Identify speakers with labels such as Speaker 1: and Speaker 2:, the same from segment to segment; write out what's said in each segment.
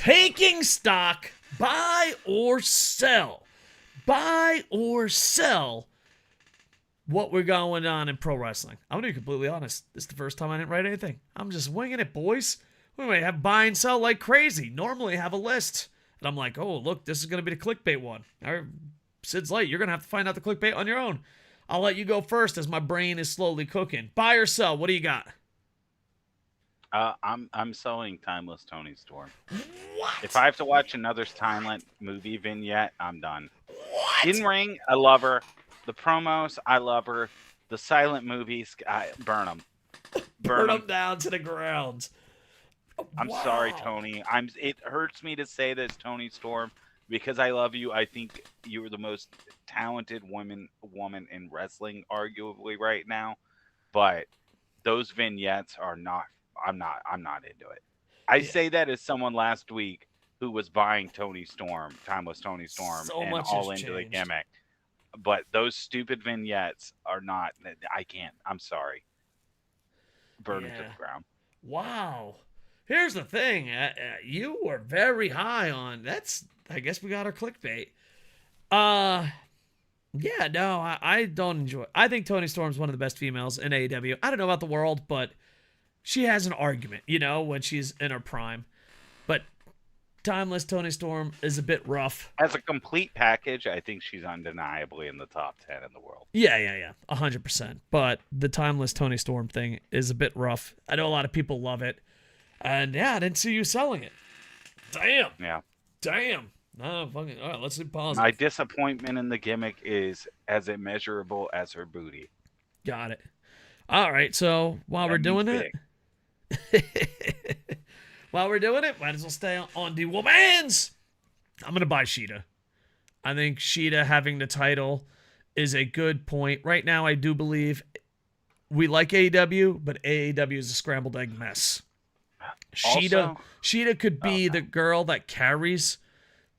Speaker 1: taking stock, buy or sell. Buy or sell what we're going on in pro wrestling. I'm going to be completely honest. This is the first time I didn't write anything. I'm just winging it, boys. We might have buy and sell like crazy. Normally I have a list. And I'm like, oh, look, this is going to be the clickbait one. SidsLight, you're going to have to find out the clickbait on your own. I'll let you go first as my brain is slowly cooking. Buy or sell, what do you got?
Speaker 2: I'm selling Timeless Tony Storm.
Speaker 1: What?
Speaker 2: If I have to watch another Timeless movie vignette, I'm done.
Speaker 1: What?
Speaker 2: In ring, I love her. The promos, I love her. The silent movies, I burn them.
Speaker 1: Burn them down to the ground.
Speaker 2: I'm sorry, Tony. It hurts me to say this, Tony Storm, because I love you. I think you are the most talented woman in wrestling, arguably right now. But those vignettes are not. I'm not into it. I say that as someone last week who was buying Timeless Tony Storm,
Speaker 1: so
Speaker 2: and
Speaker 1: much
Speaker 2: all
Speaker 1: has
Speaker 2: into the
Speaker 1: changed.
Speaker 2: gimmick. But those stupid vignettes are not. I can't. I'm sorry. Burn them to the ground.
Speaker 1: Wow. Here's the thing. You were very high on. That's. I guess we got our clickbait. Yeah. No, I don't enjoy. I think Toni Storm's one of the best females in AEW. I don't know about the world, but she has an argument. When she's in her prime. But Timeless Toni Storm is a bit rough.
Speaker 2: As a complete package, I think she's undeniably in the top 10 in the world.
Speaker 1: Yeah. 100%. But the Timeless Toni Storm thing is a bit rough. I know a lot of people love it. And yeah, I didn't see you selling it. Damn.
Speaker 2: Yeah.
Speaker 1: Damn. No, fucking. All right, let's see positive.
Speaker 2: My disappointment in the gimmick is as immeasurable as her booty.
Speaker 1: Got it. All right, so while we're doing it, might as well stay on the womans. I'm going to buy Sheeta. I think Sheeta having the title is a good point. Right now, I do believe we like AEW, but AEW is a scrambled egg mess. Sheeta could be the girl that carries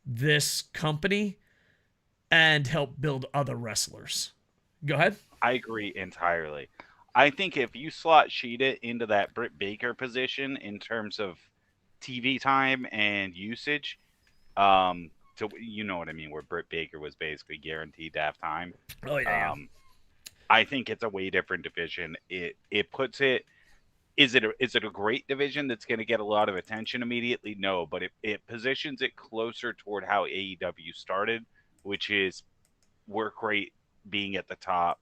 Speaker 1: this company and help build other wrestlers. Go ahead.
Speaker 2: I agree entirely. I think if you slot Sheeta into that Britt Baker position in terms of TV time and usage, so you know what I mean, where Britt Baker was basically guaranteed to have time.
Speaker 1: Oh yeah.
Speaker 2: I think it's a way different division. It puts it. Is it a great division that's going to get a lot of attention immediately? No, but it positions it closer toward how AEW started, which is work rate being at the top,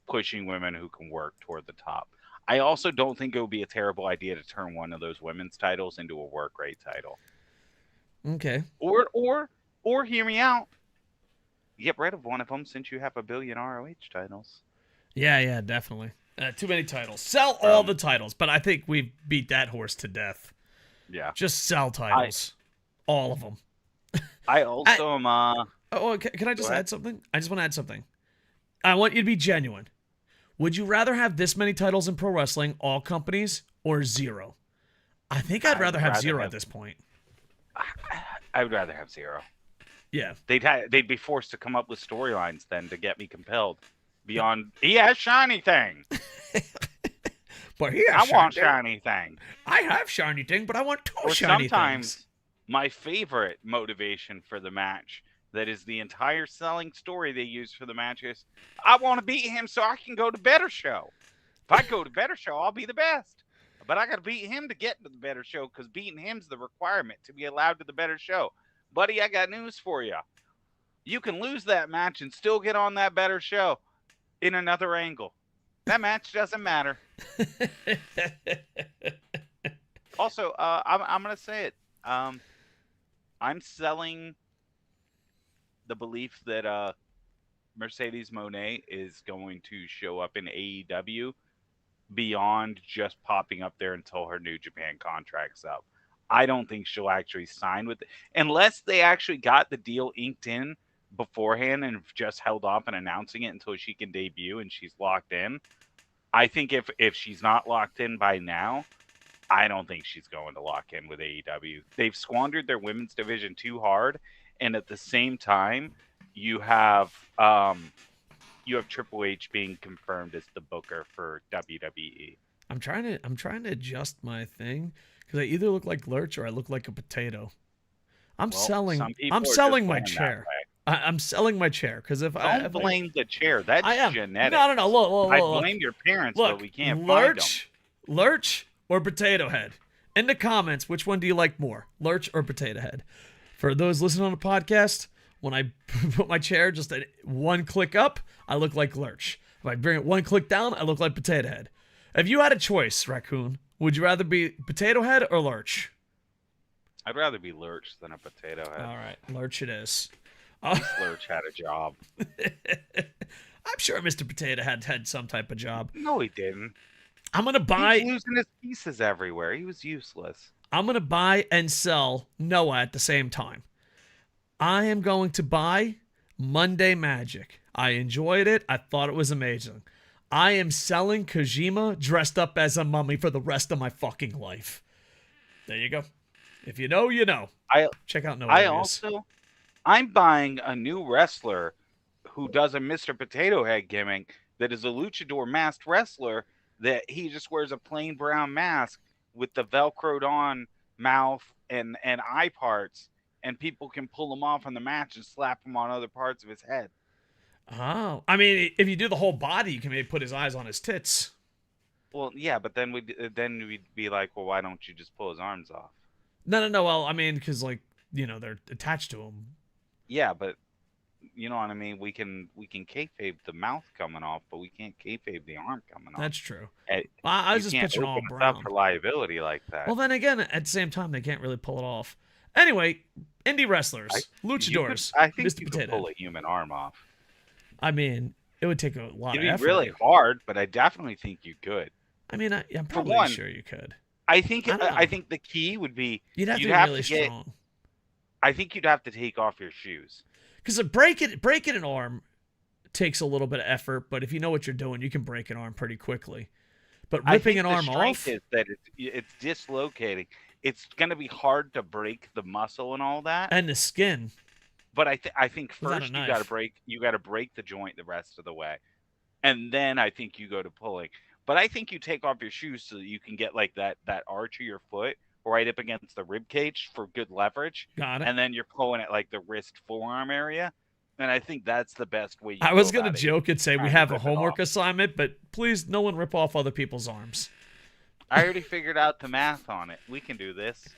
Speaker 2: pushing women who can work toward the top. I also don't think it would be a terrible idea to turn one of those women's titles into a work rate title.
Speaker 1: Okay.
Speaker 2: Or hear me out. Get rid of one of them since you have a billion ROH titles.
Speaker 1: Yeah, definitely. Too many titles. Sell all the titles, but I think we've beat that horse to death.
Speaker 2: Yeah.
Speaker 1: Just sell titles. All of them.
Speaker 2: I also am...
Speaker 1: can I just add something? I just want to add something. I want you to be genuine. Would you rather have this many titles in pro wrestling, all companies, or zero? I think I'd rather have zero at this point.
Speaker 2: I would rather have zero.
Speaker 1: Yeah.
Speaker 2: They'd be forced to come up with storylines then to get me compelled. Beyond, he has shiny thing.
Speaker 1: But I
Speaker 2: want shiny thing.
Speaker 1: I have shiny thing, but I want two shiny
Speaker 2: sometimes
Speaker 1: things.
Speaker 2: My favorite motivation for the match, that is the entire selling story they use for the match, is I want to beat him so I can go to better show. If I go to better show, I'll be the best. But I got to beat him to get to the better show, because beating him's the requirement to be allowed to the better show. Buddy, I got news for you. You can lose that match and still get on that better show in another angle. That match doesn't matter. Also, I'm going to say it. I'm selling the belief that Mercedes Moné is going to show up in AEW beyond just popping up there until her New Japan contract's up. I don't think she'll actually sign with it unless they actually got the deal inked in beforehand and just held off on announcing it until she can debut and she's locked in. I think if she's not locked in by now, I don't think she's going to lock in with AEW. They've squandered their women's division too hard, and at the same time, you have Triple H being confirmed as the booker for WWE.
Speaker 1: I'm trying to adjust my thing because I either look like Lurch or I look like a potato. I'm
Speaker 2: Well,
Speaker 1: selling.
Speaker 2: some people
Speaker 1: I'm
Speaker 2: are just
Speaker 1: selling my
Speaker 2: born that
Speaker 1: chair.
Speaker 2: way.
Speaker 1: I'm selling my chair because if I
Speaker 2: Don't blame the chair. That's
Speaker 1: I am
Speaker 2: genetic.
Speaker 1: no. Look,
Speaker 2: I
Speaker 1: look.
Speaker 2: blame your parents,
Speaker 1: Look,
Speaker 2: but we can't find them.
Speaker 1: Lurch, or Potato Head. In the comments, which one do you like more, Lurch or Potato Head? For those listening on the podcast, when I put my chair just at one click up, I look like Lurch. If I bring it one click down, I look like Potato Head. If you had a choice, Raccoon, would you rather be Potato Head or Lurch?
Speaker 2: I'd rather be Lurch than a Potato Head.
Speaker 1: All right, Lurch it is.
Speaker 2: At least Lurch had a job.
Speaker 1: I'm sure Mr. Potato Head had some type of job.
Speaker 2: No, he didn't.
Speaker 1: I'm gonna buy.
Speaker 2: He was losing his pieces everywhere. He was useless.
Speaker 1: I'm gonna buy and sell Noah at the same time. I am going to buy Monday Magic. I enjoyed it. I thought it was amazing. I am selling Kojima dressed up as a mummy for the rest of my fucking life. There you go. If you know, you know. Check out Noah.
Speaker 2: I'm buying a new wrestler who does a Mr. Potato Head gimmick that is a luchador masked wrestler that he just wears a plain brown mask with the velcroed on mouth and eye parts, and people can pull him off on the match and slap him on other parts of his head.
Speaker 1: Oh, I mean, if you do the whole body, you can maybe put his eyes on his tits.
Speaker 2: Well, yeah, but then we'd be like, well, why don't you just pull his arms off?
Speaker 1: No. Well, I mean, because they're attached to him.
Speaker 2: Yeah, but you know what I mean. We can kayfabe the mouth coming off, but we can't kayfabe the arm coming off.
Speaker 1: That's true. I was just picturing all brown.
Speaker 2: Up for liability like that.
Speaker 1: Well, then again, at the same time, they can't really pull it off. Anyway, indie wrestlers, luchadors.
Speaker 2: I think
Speaker 1: Mr.
Speaker 2: you
Speaker 1: Potato
Speaker 2: could pull a human arm off.
Speaker 1: I mean, it would take a lot of effort.
Speaker 2: It'd be really hard, but I definitely think you could.
Speaker 1: I mean, I'm probably sure you could.
Speaker 2: I think the key would be
Speaker 1: you'd have to be really strong.
Speaker 2: I think you'd have to take off your shoes.
Speaker 1: Because breaking an arm takes a little bit of effort, but if you know what you're doing, you can break an arm pretty quickly. But ripping an arm off,
Speaker 2: is that it's dislocating. It's going to be hard to break the muscle and all that,
Speaker 1: and the skin.
Speaker 2: But I think first you got to break the joint the rest of the way, and then I think you go to pulling. But I think you take off your shoes so that you can get like that arch of your foot right up against the rib cage for good leverage.
Speaker 1: Got it.
Speaker 2: And then you're pulling at like the wrist forearm area. And I think that's the best way.
Speaker 1: I was gonna joke and say we have a homework assignment, but please, no one rip off other people's arms.
Speaker 2: I already figured out the math on it. We can do this.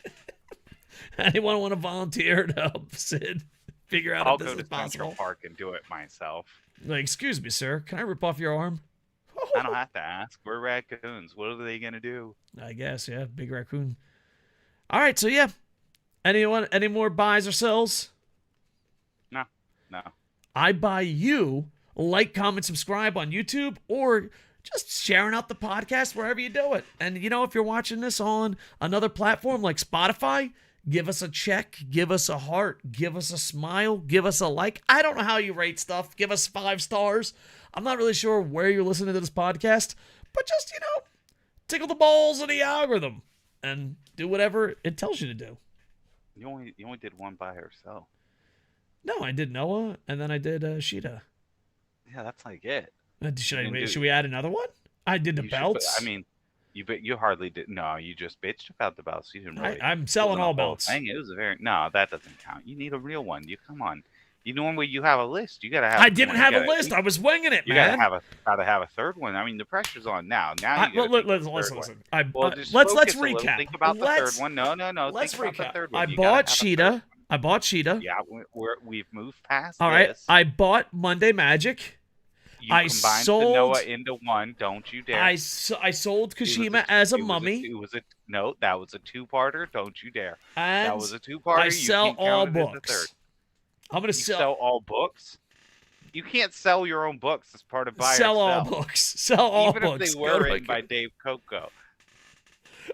Speaker 1: Anyone want to volunteer to help Sid figure out if this is possible?
Speaker 2: I'll go to Central Park and do it myself.
Speaker 1: Like, excuse me, sir, can I rip off your arm?
Speaker 2: I don't have to ask. We're raccoons. What are they gonna do?
Speaker 1: I guess, yeah, big raccoon. All right, so yeah. Any more buys or sells?
Speaker 2: No.
Speaker 1: I buy you like, comment, subscribe on YouTube, or just sharing out the podcast wherever you do it. And if you're watching this on another platform like Spotify, give us a check, give us a heart, give us a smile, give us a like. I don't know how you rate stuff. Give us 5 stars. I'm not really sure where you're listening to this podcast, but just, tickle the balls of the algorithm and do whatever it tells you to do.
Speaker 2: You only did one buy or sell.
Speaker 1: No, I did Noah, and then I did Sheeta.
Speaker 2: Yeah, that's like it.
Speaker 1: Should we add another one? I did the belts.
Speaker 2: You hardly did. No, you just bitched about the belts. You didn't really.
Speaker 1: I'm selling all belts.
Speaker 2: It was no, that doesn't count. You need a real one. Come on. Normally you have a list. You gotta have.
Speaker 1: I didn't have a list. I was winging it, man.
Speaker 2: You gotta have a third one. I mean, the pressure's on now.
Speaker 1: Listen. Let's recap.
Speaker 2: Think about the third one. No.
Speaker 1: Let's
Speaker 2: recap.
Speaker 1: The third one. I bought Sheeta.
Speaker 2: Yeah, we've moved past.
Speaker 1: All right. I bought Monday Magic.
Speaker 2: You combined the Noah into one. Don't you dare.
Speaker 1: I sold Kojima as a mummy.
Speaker 2: That was a 2-parter. Don't you dare.
Speaker 1: And
Speaker 2: that was a 2-parter.
Speaker 1: I sell all books. I'm gonna
Speaker 2: sell all books. You can't sell your own books as part of buy
Speaker 1: sell
Speaker 2: or
Speaker 1: all books. Sell all
Speaker 2: Even
Speaker 1: books.
Speaker 2: If they were written by Dave Koco.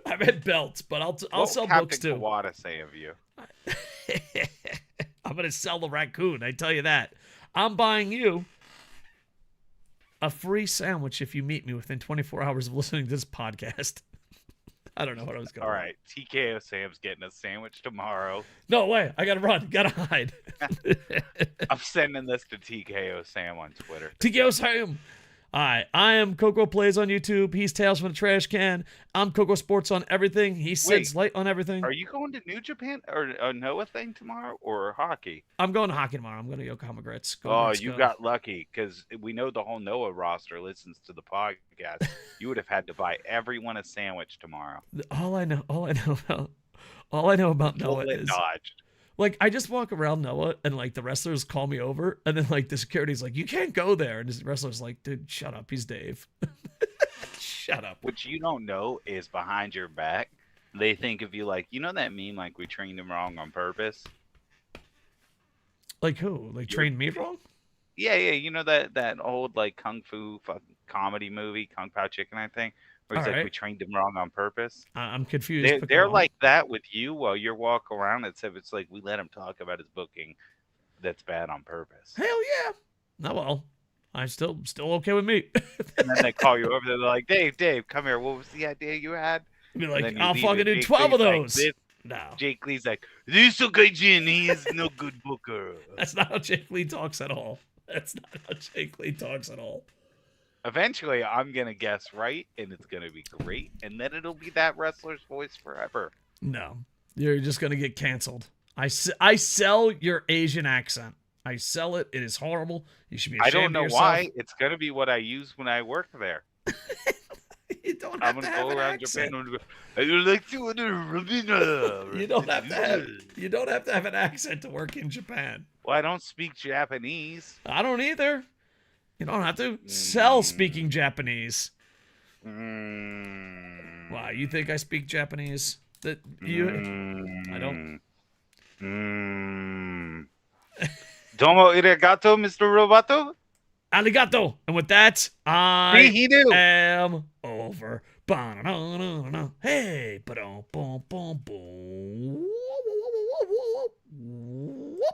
Speaker 1: I read belts, but I'll sell books too.
Speaker 2: What Captain Kawada say of you?
Speaker 1: I'm gonna sell the raccoon. I tell you that. I'm buying you a free sandwich if you meet me within 24 hours of listening to this podcast. I don't know what I was going.
Speaker 2: All right, TKO Sam's getting a sandwich tomorrow.
Speaker 1: No way! I gotta run. Gotta hide.
Speaker 2: I'm sending this to TKO Sam on Twitter.
Speaker 1: TKO Sam. All right, I am Coco Plays on YouTube. He's Tales from the Trash Can. I'm KocoSports on everything. He's SidsLight on everything.
Speaker 2: Are you going to New Japan or a Noah thing tomorrow or hockey?
Speaker 1: I'm going to hockey tomorrow. I'm going to Yokohama Grits. Go
Speaker 2: Oh,
Speaker 1: Grits,
Speaker 2: you
Speaker 1: go.
Speaker 2: got lucky because we know the whole Noah roster listens to the podcast. You would have had to buy everyone a sandwich tomorrow.
Speaker 1: All I know about Noah
Speaker 2: Bullet
Speaker 1: is
Speaker 2: dodged.
Speaker 1: like I just walk around Noah and like the wrestlers call me over and then like the security's like, you can't go there, and the wrestler's like, dude, shut up, he's Dave. Shut up.
Speaker 2: What you don't know is behind your back, they think of you like, you know that meme like we trained him wrong on purpose?
Speaker 1: Like who? Like trained me wrong?
Speaker 2: Yeah, you know that old like kung fu comedy movie, Kung Pao Chicken, I think, where he's
Speaker 1: All
Speaker 2: like,
Speaker 1: right.
Speaker 2: we trained him wrong on purpose.
Speaker 1: I'm confused.
Speaker 2: They're like that with you while you're walking around. It's like we let him talk about his booking that's bad on purpose.
Speaker 1: Hell yeah. No, well, I'm still okay with me.
Speaker 2: And then they call you over there. They're like, Dave, come here. What was the idea you had?
Speaker 1: Be like,
Speaker 2: you
Speaker 1: I'll
Speaker 2: leave
Speaker 1: fucking
Speaker 2: it.
Speaker 1: do
Speaker 2: Jake
Speaker 1: 12 of
Speaker 2: Lee's like,
Speaker 1: those.
Speaker 2: "This-"
Speaker 1: No,
Speaker 2: Jake Lee's like, this okay, Jin. He is no good booker.
Speaker 1: that's not how Jake Lee talks at all. That's not how Jake Lee talks at all.
Speaker 2: Eventually, I'm gonna guess right, and it's gonna be great, and then it'll be that wrestler's voice forever.
Speaker 1: No, you're just gonna get canceled. I sell your Asian accent. I sell it. It is horrible. You should be ashamed
Speaker 2: I don't know
Speaker 1: of yourself.
Speaker 2: why. It's gonna be what I use when I work there.
Speaker 1: You don't
Speaker 2: I'm
Speaker 1: have to
Speaker 2: gonna
Speaker 1: have
Speaker 2: go
Speaker 1: an
Speaker 2: around
Speaker 1: accent.
Speaker 2: Japan and go, I would like to order Rabina.
Speaker 1: You don't have to have. You don't have to have an accent to work in Japan.
Speaker 2: Well, I don't speak Japanese.
Speaker 1: I don't either. You don't have to sell speaking Japanese. Why? You think I speak Japanese? That you? I don't.
Speaker 2: Domo arigato, Mr. Roboto.
Speaker 1: Arigato. And with that, I
Speaker 2: He do.
Speaker 1: am over. Ba-na-na-na-na-na. Hey, ba-dum, boom, boom, boom.